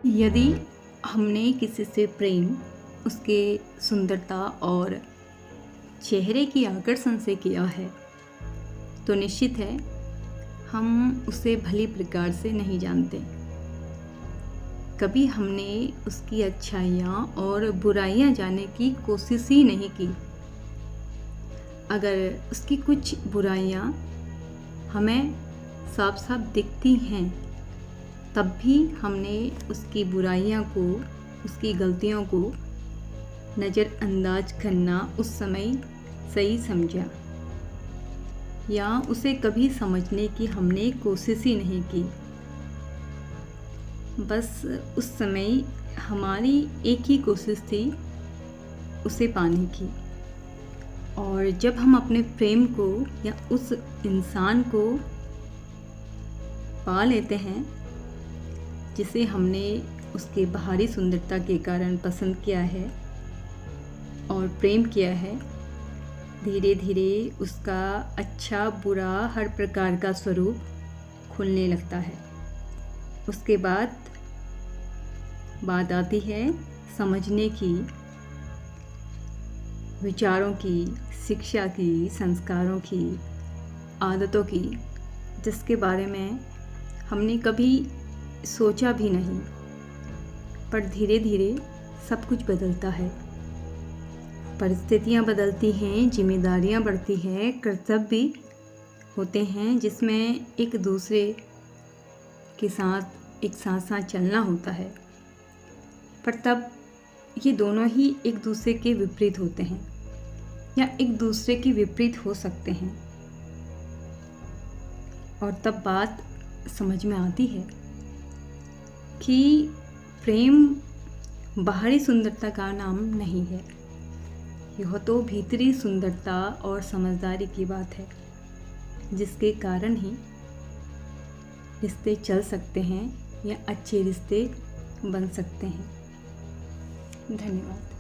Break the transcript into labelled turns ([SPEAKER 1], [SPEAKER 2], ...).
[SPEAKER 1] यदि हमने किसी से प्रेम उसके सुंदरता और चेहरे की आकर्षण से किया है तो निश्चित है हम उसे भली प्रकार से नहीं जानते। कभी हमने उसकी अच्छाइयाँ और बुराइयाँ जानने की कोशिश ही नहीं की। अगर उसकी कुछ बुराइयाँ हमें साफ साफ दिखती हैं तब भी हमने उसकी बुराइयों को, उसकी गलतियों को नज़रअंदाज करना उस समय सही समझा, या उसे कभी समझने की हमने कोशिश ही नहीं की। बस उस समय हमारी एक ही कोशिश थी उसे पाने की। और जब हम अपने प्रेम को या उस इंसान को पा लेते हैं जिसे हमने उसके बाहरी सुंदरता के कारण पसंद किया है और प्रेम किया है, धीरे धीरे उसका अच्छा बुरा हर प्रकार का स्वरूप खुलने लगता है। उसके बाद बात आती है समझने की, विचारों की, शिक्षा की, संस्कारों की, आदतों की, जिसके बारे में हमने कभी सोचा भी नहीं। पर धीरे धीरे सब कुछ बदलता है, परिस्थितियाँ बदलती हैं, जिम्मेदारियाँ बढ़ती हैं, कर्तव्य भी होते हैं जिसमें एक दूसरे के साथ एक साथ साथ चलना होता है। पर तब ये दोनों ही एक दूसरे के विपरीत होते हैं या एक दूसरे के विपरीत हो सकते हैं, और तब बात समझ में आती है कि प्रेम बाहरी सुंदरता का नाम नहीं है, यह तो भीतरी सुंदरता और समझदारी की बात है, जिसके कारण ही रिश्ते चल सकते हैं या अच्छे रिश्ते बन सकते हैं। धन्यवाद।